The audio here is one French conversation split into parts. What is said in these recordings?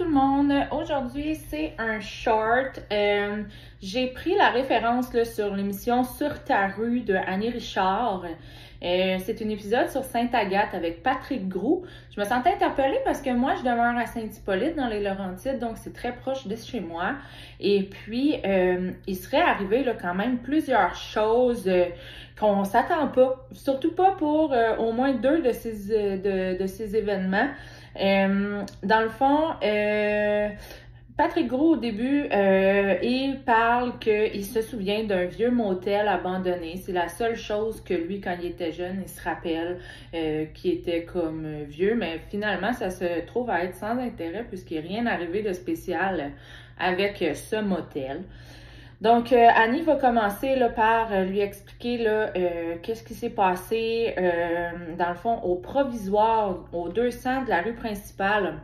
tout le monde! Aujourd'hui, c'est un short. J'ai pris la référence là, sur l'émission Sur ta rue de Annie Richard. C'est un épisode sur Sainte-Agathe avec Patrick Groux. Je me sentais interpellée parce que moi, je demeure à Saint-Hippolyte dans les Laurentides, donc c'est très proche de chez moi. Et puis, il serait arrivé là, quand même plusieurs choses qu'on s'attend pas, surtout pas pour au moins deux de ces événements. Dans le fond, Patrick Groux, au début, il parle qu'il se souvient d'un vieux motel abandonné. C'est la seule chose que lui, quand il était jeune, il se rappelle qui était comme vieux. Mais finalement, ça se trouve à être sans intérêt puisqu'il n'est rien arrivé de spécial avec ce motel. Donc, Annie va commencer là, par lui expliquer là, qu'est-ce qui s'est passé, dans le fond, au provisoire, au 200 de la rue principale.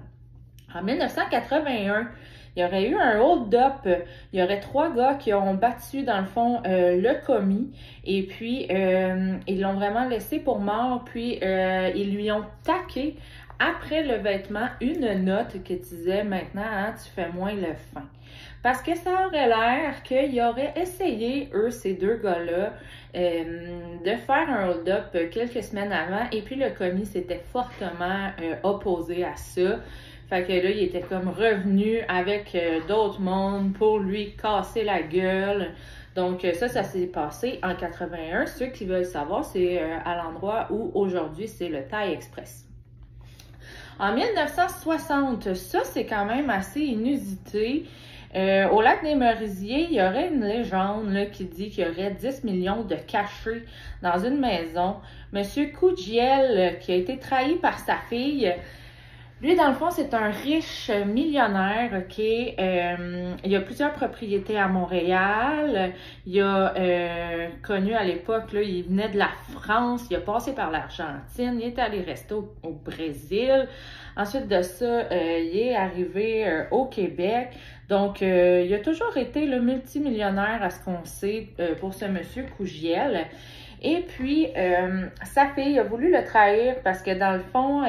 En 1981, il y aurait eu un hold-up. Il y aurait 3 gars qui ont battu, dans le fond, le commis. Et puis, ils l'ont vraiment laissé pour mort. Puis, ils lui ont taqué, après le vêtement, une note qui disait « Maintenant, hein, tu fais moins le fin ». Parce que ça aurait l'air qu'ils auraient essayé, eux, ces deux gars-là, de faire un hold-up quelques semaines avant. Et puis, le commis s'était fortement opposé à ça. Fait que là, il était comme revenu avec d'autres mondes pour lui casser la gueule. Donc ça s'est passé en 81. Ceux qui veulent savoir, c'est à l'endroit où aujourd'hui, c'est le Thaï Express. En 1960, ça c'est quand même assez inusité. Au lac des Merisiers, il y aurait une légende là, qui dit qu'il y aurait 10 millions de cachets dans une maison. Monsieur Cougiel, qui a été trahi par sa fille, lui, dans le fond, c'est un riche millionnaire, OK? Il a plusieurs propriétés à Montréal. Il a connu à l'époque, là, il venait de la France, il a passé par l'Argentine, il est allé rester au Brésil. Ensuite de ça, il est arrivé au Québec. Donc, il a toujours été le multimillionnaire à ce qu'on sait pour ce monsieur Cougiel. Et puis, sa fille a voulu le trahir parce que dans le fond,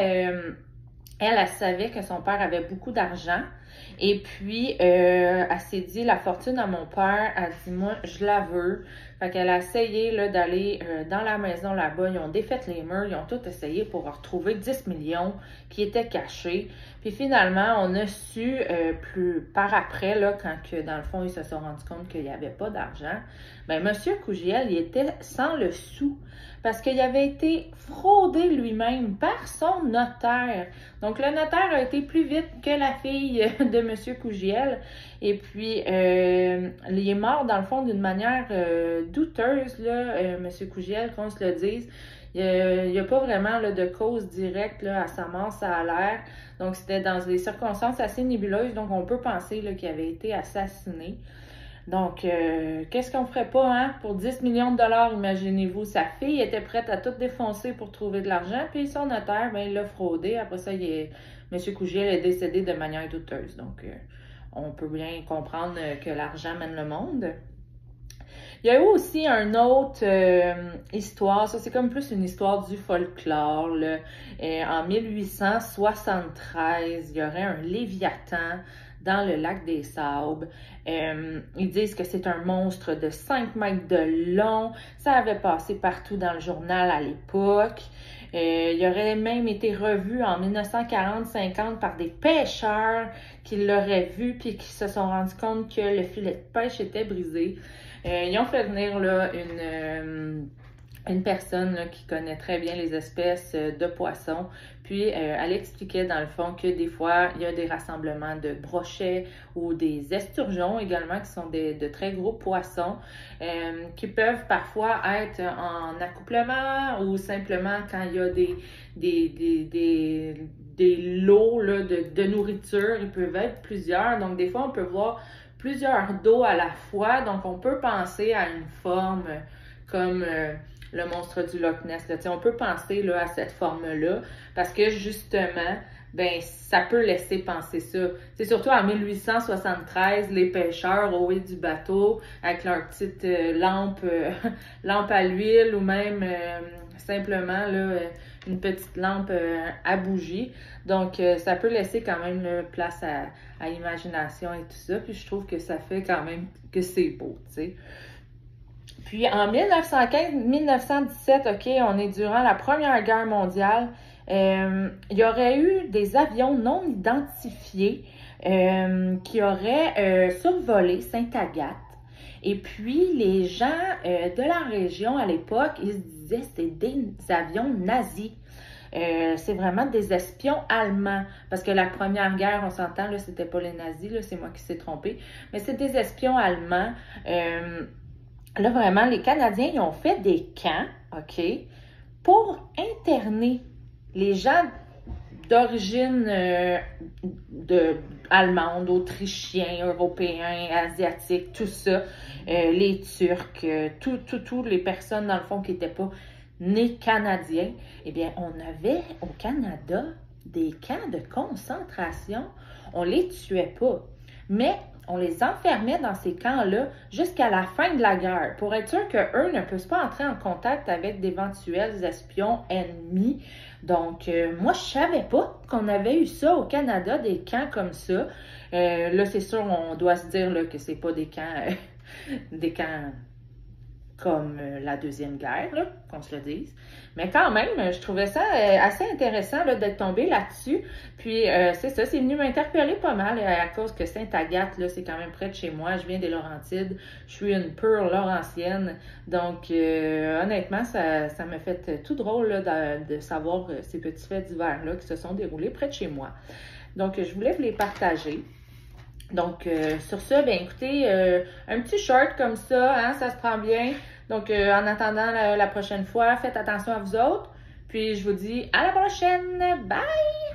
elle savait que son père avait beaucoup d'argent. Et puis, elle s'est dit, la fortune à mon père, elle dit, moi, je la veux. Fait qu'elle a essayé là, d'aller dans la maison là-bas. Ils ont défait les murs, ils ont tout essayé pour retrouver 10 millions qui étaient cachés. Puis finalement, on a su plus par après, là, quand que, dans le fond, ils se sont rendus compte qu'il n'y avait pas d'argent. Ben, Monsieur Cougiel, il était sans le sou. Parce qu'il avait été fraudé lui-même par son notaire. Donc, le notaire a été plus vite que la fille de M. Cougiel. Et puis, il est mort, dans le fond, d'une manière douteuse, là, M. Cougiel, qu'on se le dise. Il n'y a pas vraiment là, de cause directe là, à sa mort, ça a l'air. Donc, c'était dans des circonstances assez nébuleuses. Donc, on peut penser là, qu'il avait été assassiné. Donc, qu'est-ce qu'on ferait pas, hein? Pour 10 millions de dollars, imaginez-vous. Sa fille était prête à tout défoncer pour trouver de l'argent, puis son notaire, ben, il l'a fraudé. Après ça, M. Cougiel est décédé de manière douteuse. Donc, on peut bien comprendre que l'argent mène le monde. Il y a eu aussi une autre histoire, ça c'est comme plus une histoire du folklore. Là. En 1873, il y aurait un Léviathan dans le lac des Sables. Ils disent que c'est un monstre de 5 mètres de long. Ça avait passé partout dans le journal à l'époque. Il aurait même été revu en 1940-50 par des pêcheurs qui l'auraient vu puis qui se sont rendus compte que le filet de pêche était brisé. Ils ont fait venir là, une personne là, qui connaît très bien les espèces de poissons. Puis, elle expliquait dans le fond que des fois, il y a des rassemblements de brochets ou des esturgeons également, qui sont de très gros poissons, qui peuvent parfois être en accouplement ou simplement quand il y a des lots là, de nourriture. Ils peuvent être plusieurs. Donc, des fois, on peut voir plusieurs dos à la fois. Donc, on peut penser à une forme comme le monstre du Loch Ness. Là. On peut penser là, à cette forme-là parce que justement, ben ça peut laisser penser ça. C'est surtout en 1873, les pêcheurs au haut du bateau avec leur petite lampe à l'huile ou même simplement là, une petite lampe à bougie. Donc, ça peut laisser quand même place à l'imagination et tout ça. Puis, je trouve que ça fait quand même que c'est beau, tu sais. Puis, en 1915-1917, OK, on est durant la Première Guerre mondiale. Il y aurait eu des avions non identifiés qui auraient survolé Sainte-Agathe. Et puis, les gens de la région à l'époque, ils se disaient que c'était des avions nazis. C'est vraiment des espions allemands. Parce que la Première Guerre, on s'entend, là, c'était pas les nazis, là, c'est moi qui s'est trompée. Mais c'est des espions allemands. Là, vraiment, les Canadiens, ils ont fait des camps, OK, pour interner les gens d'origine allemande, autrichien, européen, asiatique, tout ça, les Turcs, toutes les personnes, dans le fond, qui n'étaient pas nés Canadiens. Eh bien, on avait au Canada des camps de concentration. On les tuait pas, mais on les enfermait dans ces camps-là jusqu'à la fin de la guerre pour être sûr qu'eux ne puissent pas entrer en contact avec d'éventuels espions ennemis. Donc, moi, je savais pas qu'on avait eu ça au Canada, des camps comme ça. Là, c'est sûr, on doit se dire là, que c'est pas des camps comme la Deuxième Guerre, là, qu'on se le dise. Mais quand même, je trouvais ça assez intéressant là, d'être tombée là-dessus. Puis, c'est ça, c'est venu m'interpeller pas mal à cause que Sainte-Agathe, là, c'est quand même près de chez moi. Je viens des Laurentides. Je suis une pure Laurentienne. Donc, honnêtement, ça m'a fait tout drôle là, de savoir ces petits faits divers-là qui se sont déroulés près de chez moi. Donc, je voulais vous les partager. Donc, sur ça, bien écoutez, un petit short comme ça, hein, ça se prend bien. Donc, en attendant la prochaine fois, faites attention à vous autres. Puis, je vous dis à la prochaine. Bye!